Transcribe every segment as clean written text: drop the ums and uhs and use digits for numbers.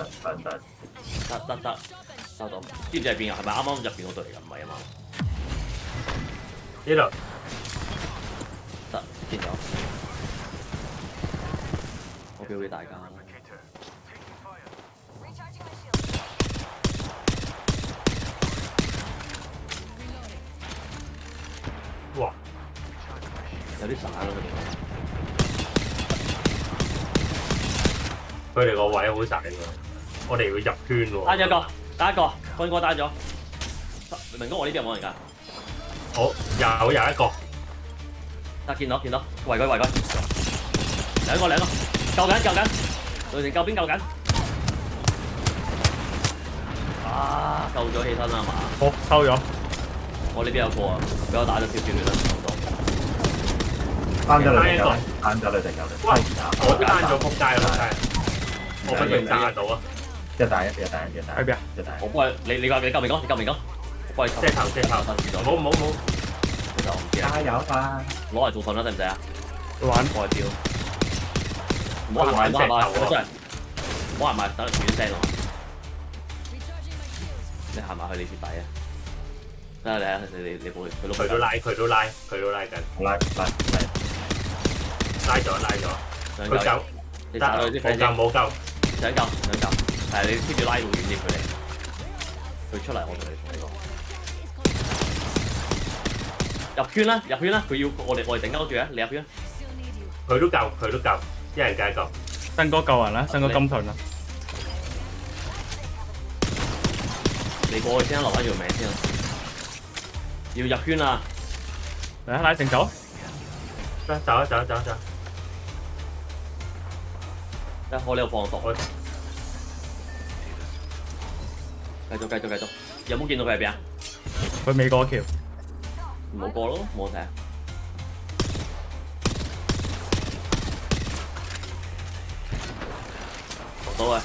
得，收到。知唔知係邊啊？係咪啱啱入邊嗰隊嚟㗎？唔係啊嘛。呢度得，見咗。我表俾大家。哇！有啲散咯，佢哋個位好細喎，我哋要入圈喎。單咗一個，單一個，軍哥單咗。明哥，我呢邊有冇人㗎？好，有一個。得，見到，圍佢，兩個，救緊，對面救邊救緊。啊！救咗起身啦嘛。好，收咗。我呢邊有個啊，俾我打咗少少血啦，差唔多。單咗你哋救你。哇！我單咗仆街啦，我不斷炸到啊！一打。喺邊啊？我幫你救未講？我幫你遮頭。冇。其實我唔知啊。加油啊！攞嚟做盾啦，使唔使啊？玩外表。唔好行埋，真係。唔好行埋，等斷聲啊！你行埋去你雪底啊！得你啊，你過去，佢都拉緊。拉咗。佢救。你殺佢啲飛先。冇救。想救。係你 keep 住拉到遠啲佢哋。佢出嚟我同你講。入圈啦！佢要我哋頂勾住啊！你入圈。佢都救，一人計救。新哥救人啦，新哥金盾啦。你過去先，留翻條命先。要入圈啦！嚟啊，拉成走。走。我呢度放毒。繼續。有冇見到佢喺邊啊？佢未過橋。唔好過咯，冇睇。讀到啊！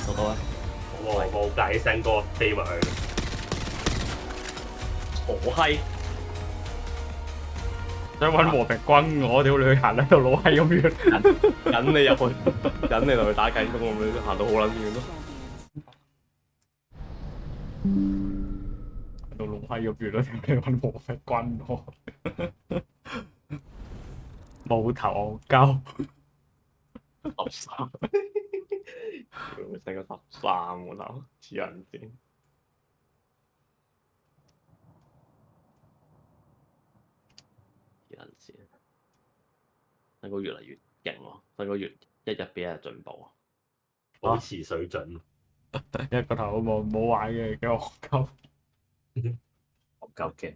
冇計，新哥飛埋去。好閪！想揾和平軍我，屌你去行喺度老閪咁遠，引你入去，引你落去打計，咁我咪行到好撚遠咯。行到老閪咁遠咯，屌你揾和平軍我，冇頭鳩。13，成個13喎，嗱，黐人線。新哥越嚟越勁喎，新哥一日比一日進步啊！保持水準。一個頭冇玩嘅，幾戇鳩。好夠勁。